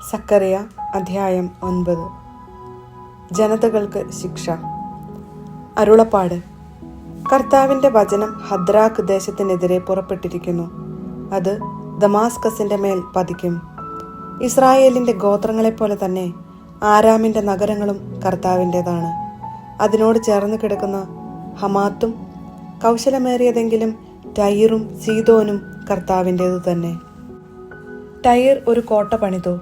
സക്കറിയ അധ്യായം 9. ജനതകൾക്ക് ശിക്ഷ. അരുളപ്പാട്. കർത്താവിൻ്റെ വചനം ഹദ്രാക്ക് ദേശത്തിനെതിരെ പുറപ്പെട്ടിരിക്കുന്നു. അത് ദമാസ്കസിൻ്റെ മേൽ പതിക്കും. ഇസ്രായേലിൻ്റെ ഗോത്രങ്ങളെപ്പോലെ തന്നെ ആരാമിൻ്റെ നഗരങ്ങളും കർത്താവിൻ്റെതാണ്. അതിനോട് ചേർന്ന് കിടക്കുന്ന ഹമാത്തും കൗശലമേറിയതെങ്കിലും ടൈറും സീദോനും കർത്താവിൻ്റേതു തന്നെ. ടൈർ ഒരു കോട്ട പണിതു.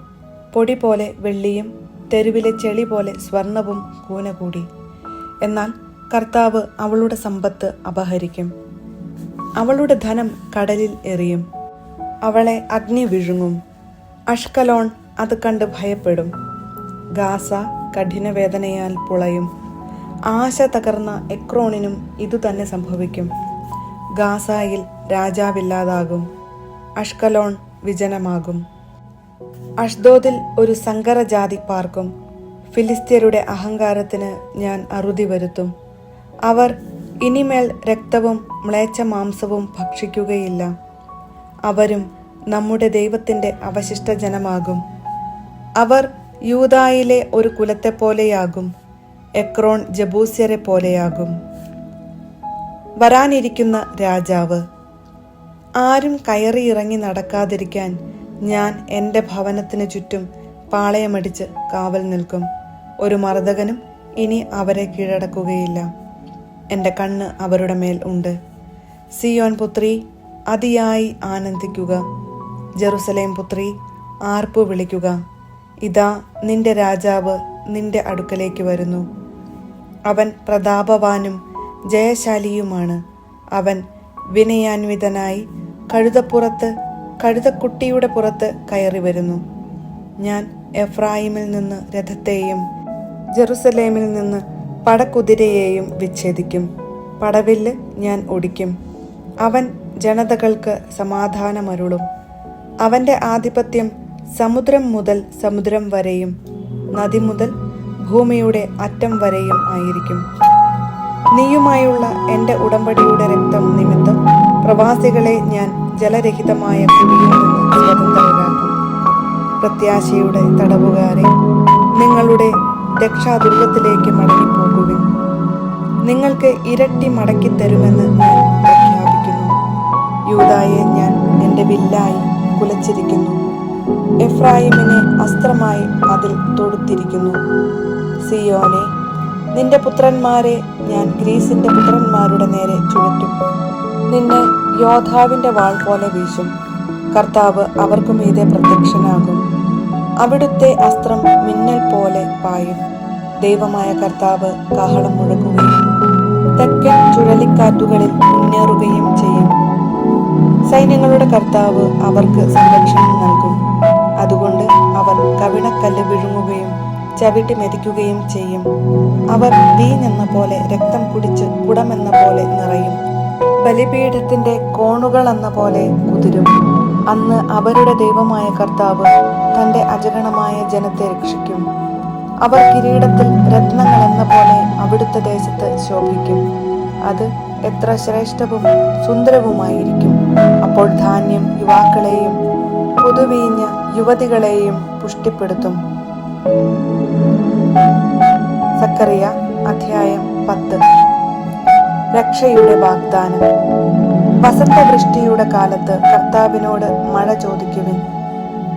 പൊടി പോലെ വെള്ളിയും തെരുവിലെ ചെളി പോലെ സ്വർണവും കൂന കൂടി. എന്നാൽ കർത്താവ് അവളുടെ സമ്പത്ത് അപഹരിക്കും. അവളുടെ ധനം കടലിൽ എറിയും. അവളെ അഗ്നി വിഴുങ്ങും. അഷ്കലോൺ അത് കണ്ട് ഭയപ്പെടും. ഗാസ കഠിനവേദനയാൽ പുളയും. ആശ തകർന്ന എക്രോണിനും ഇതുതന്നെ സംഭവിക്കും. ഗാസായിൽ രാജാവില്ലാതാകും. അഷ്കലോൺ വിജനമാകും. അഷ്ദോദിൽ ഒരു സങ്കരജാതി പാർക്കും. ഫിലിസ്ത്യരുടെ അഹങ്കാരത്തിന് ഞാൻ അറുതി വരുത്തും. അവർ ഇനിമേൽ രക്തവും മ്ലേച്ഛ മാംസവും ഭക്ഷിക്കുകയില്ല. അവരും നമ്മുടെ ദൈവത്തിൻ്റെ അവശിഷ്ട ജനമാകും. അവർ യൂദായിലെ ഒരു കുലത്തെപ്പോലെയാകും. എക്രോൺ ജബൂസ്യരെ പോലെയാകും. വരാനിരിക്കുന്ന രാജാവ്. ആരും കയറിയിറങ്ങി നടക്കാതിരിക്കാൻ ഞാൻ എൻ്റെ ഭവനത്തിന് ചുറ്റും പാളയമടിച്ച് കാവൽ നിൽക്കും. ഒരു മർദ്ദകനും ഇനി അവരെ കീഴടക്കുകയില്ല. എൻ്റെ കണ്ണ് അവരുടെ മേൽ ഉണ്ട്. സിയോൻ പുത്രി, അതിയായി ആനന്ദിക്കുക. ജെറുസലേം പുത്രി, ആർപ്പു വിളിക്കുക. ഇതാ നിന്റെ രാജാവ് നിന്റെ അടുക്കലേക്ക് വരുന്നു. അവൻ പ്രതാപവാനും ജയശാലിയുമാണ്. അവൻ വിനയാന്വിതനായി കഴുതക്കുട്ടിയുടെ പുറത്ത് കയറി വരുന്നു. ഞാൻ എഫ്രായിമിൽ നിന്ന് രഥത്തെയും ജെറുസലേമിൽ നിന്ന് പടക്കുതിരയെയും വിച്ഛേദിക്കും. പടവില്ല് ഞാൻ ഒടിക്കും. അവൻ ജനതകൾക്ക് സമാധാനമരുളും. അവൻ്റെ ആധിപത്യം സമുദ്രം മുതൽ സമുദ്രം വരെയും നദി മുതൽ ഭൂമിയുടെ അറ്റം വരെയും ആയിരിക്കും. നീയുമായുള്ള എൻ്റെ ഉടമ്പടിയുടെ രക്തം നിമിത്തം പ്രവാസികളെ ഞാൻ ജലരഹിതമായ കുഴിയിൽ നിന്ന് സ്വതന്ത്രരാക്കും. പ്രത്യാശയുടെ തടവുകാരെ, നിങ്ങളുടെ രക്ഷാദുർഗത്തിലേക്ക് മടങ്ങിപ്പോകുവിൻ. നിങ്ങൾക്ക് ഇരട്ടി മടക്കി തരുമെന്ന് ഞാൻ പ്രഖ്യാപിക്കുന്നു. യൂദായെ ഞാൻ എൻ്റെ വില്ലായി കുലച്ചിരിക്കുന്നു. എഫ്രായിമിനെ അസ്ത്രമായി അതിൽ തൊടുത്തിരിക്കുന്നു. സിയോനെ, നിന്റെ പുത്രന്മാരെ ഞാൻ ഗ്രീസിന്റെ പുത്രന്മാരുടെ നേരെ ചുഴറ്റും. നിന്നെ യോദ്ധാവിന്റെ വാൾ പോലെ വീശും. കർത്താവ് അവർക്കു മീതെ പ്രത്യക്ഷനാകും. അവിടുത്തെ അസ്ത്രം മിന്നൽ പോലെ പായും. ദൈവമായ കർത്താവ് കാഹളം മുഴക്കുകയും തെക്കൻ ചുഴലിക്കാറ്റുകളിൽ മുന്നേറുകയും ചെയ്യും. സൈന്യങ്ങളുടെ കർത്താവ് അവർക്ക് സംരക്ഷണം നൽകും. അതുകൊണ്ട് അവർ കവിണക്കല്ല് വിഴുങ്ങുകയും ചവിട്ടി മെതിക്കുകയും ചെയ്യും. അവർ വീഞ്ഞെന്ന പോലെ രക്തം കുടിച്ച് കുടമെന്ന പോലെ നിറയും. ബലിപീഠത്തിന്റെ കോണുകൾ എന്ന പോലെ കുതിരും. അന്ന് അവരുടെ ദൈവമായ കർത്താവ് തന്റെ അജഗണമായ ജനത്തെ രക്ഷിക്കും. അവർ കിരീടത്തിൽ രത്നങ്ങൾ എന്ന പോലെ അവിടുത്തെ ദേശത്ത് ശോഭിക്കും. അത് എത്ര ശ്രേഷ്ഠവും സുന്ദരവുമായിരിക്കും. അപ്പോൾ ധാന്യം യുവാക്കളെയും പുതുവീഞ്ഞ് യുവതികളെയും പുഷ്ടിപ്പെടുത്തും. സക്കറിയ അധ്യായം 10. രക്ഷയുടെ വാഗ്ദാനം. വസന്തവൃഷ്ടിയുടെ കാലത്ത് കർത്താവിനോട് മഴ ചോദിക്കുവിൻ.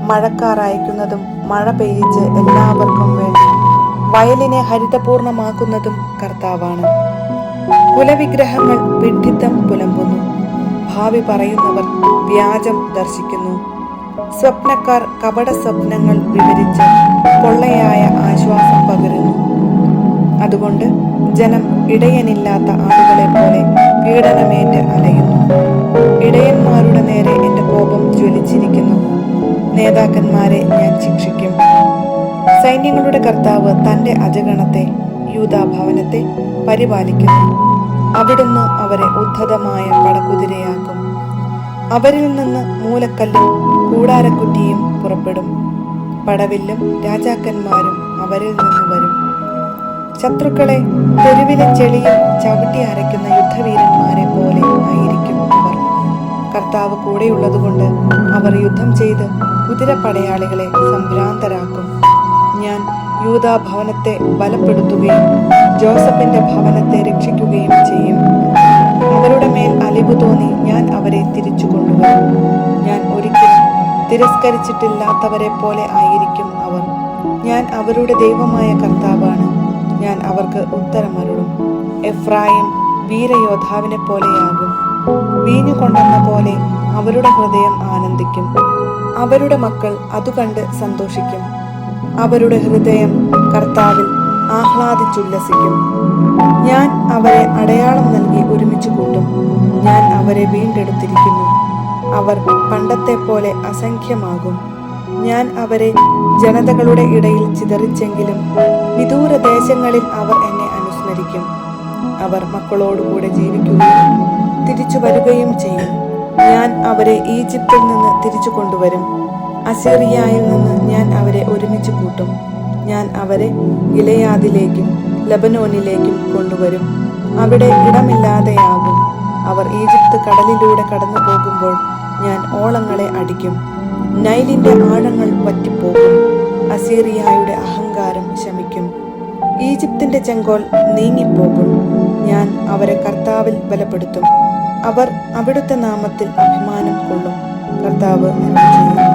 മഴക്കാർ അയക്കുന്നതും മഴ പെയ്യിച്ച് എല്ലാവർക്കും വേണ്ടി വയലിനെ ഹരിതപൂർണമാക്കുന്നതും കർത്താവാണ്. കുലവിഗ്രഹങ്ങൾ വിഡ്ഢിത്തം പുലമ്പുന്നു. ഭാവി പറയുന്നവർ വ്യാജം ദർശിക്കുന്നു. സ്വപ്നക്കാർ കപട സ്വപ്നങ്ങൾ വിവരിച്ച് പൊള്ളയായ ആശ്വാസം പകരുന്നു. അതുകൊണ്ട് ജനം ഇടയനില്ലാത്ത ആളുകളെ പോലെ പീഡനമേറ്റ് അലയുന്നു. ഇടയന്മാരുടെ നേരെ എൻ്റെ കോപം ജ്വലിച്ചിരിക്കുന്നു. നേതാക്കന്മാരെ ഞാൻ ശിക്ഷിക്കും. സൈന്യങ്ങളുടെ കർത്താവ് തൻ്റെ അജഗണത്തെ യൂദാ ഭവനത്തെ പരിപാലിക്കുന്നു. അവിടുന്ന് അവരെ ഉദ്ധതമായ പടക്കുതിരയാക്കും. അവരിൽ നിന്ന് മൂലക്കല്ലും കൂടാരക്കുറ്റിയും പുറപ്പെടും. പടവില്ലും രാജാക്കന്മാരും അവരിൽ നിന്ന് വരും. ശത്രുക്കളെ തെരുവിലെ ചെളിയിൽ ചവിട്ടി അരയ്ക്കുന്ന യുദ്ധവീരന്മാരെ പോലെ ആയിരിക്കും അവർ. കർത്താവ് കൂടെയുള്ളതുകൊണ്ട് അവർ യുദ്ധം ചെയ്ത് കുതിരപ്പടയാളികളെ സംഭ്രാന്തരാക്കും. ഞാൻ യൂദാ ഭവനത്തെ ബലപ്പെടുത്തുകയും ജോസഫിന്റെ ഭവനത്തെ രക്ഷിക്കുകയും ചെയ്യും. അവരുടെ മേൽ അലിവ് തോന്നി ഞാൻ അവരെ തിരിച്ചു കൊണ്ടുവരും. ഞാൻ ഒരിക്കലും തിരസ്കരിച്ചിട്ടില്ലാത്തവരെ പോലെ ആയിരിക്കും അവർ. ഞാൻ അവരുടെ ദൈവമായ കർത്താവാണ്. ഞാൻ അവർക്ക് ഉത്തരമരുളും. എഫ്രായിം വീരയോദ്ധാവിനെ പോലെയാകും. വീഞ്ഞു കൊണ്ടെന്ന പോലെ അവരുടെ ഹൃദയം ആനന്ദിക്കും. അവരുടെ മക്കൾ അതുകണ്ട് സന്തോഷിക്കും. അവരുടെ ഹൃദയം കർത്താവിൽ ആഹ്ലാദിച്ചുല്ലസിക്കും. ഞാൻ അവരെ അടയാളം നൽകി ഒരുമിച്ച് കൂട്ടും. ഞാൻ അവരെ വീണ്ടെടുത്തിരിക്കുന്നു. അവർ പണ്ടത്തെ പോലെ അസംഖ്യമാകും. ഞാൻ അവരെ ജനതകളുടെ ഇടയിൽ ചിതറിച്ചെങ്കിലും വിദൂര ദേശങ്ങളിൽ അവർ എന്നെ അനുസ്മരിക്കും. അവർ മക്കളോടുകൂടെ ജീവിക്കുകയും തിരിച്ചു വരികയും ചെയ്യും. ഞാൻ അവരെ ഈജിപ്തിൽ നിന്ന് തിരിച്ചു കൊണ്ടുവരും. അസീറിയയിൽ നിന്ന് ഞാൻ അവരെ ഒരുമിച്ച് കൂട്ടും. ഞാൻ അവരെ ഗിലെയാദിലേക്കും ലബനോനിലേക്കും കൊണ്ടുവരും. അവിടെ ഇടമില്ലാതെയാകും. അവർ ഈജിപ്ത് കടലിലൂടെ കടന്നു പോകുമ്പോൾ ഞാൻ ഓളങ്ങളെ അടിക്കും. നൈലിന്റെ ആഴങ്ങൾ വറ്റിപ്പോകും. അസീറിയയുടെ അഹങ്കാരം ശമിക്കും. ഈജിപ്തിന്റെ ചെങ്കോൽ നീങ്ങിപ്പോകും. ഞാൻ അവരെ കർത്താവിൽ ബലപ്പെടുത്തും. അവർ അവിടുത്തെ നാമത്തിൽ അഭിമാനം കൊള്ളും. കർത്താവ് അരുളിച്ചെയ്യുന്നു.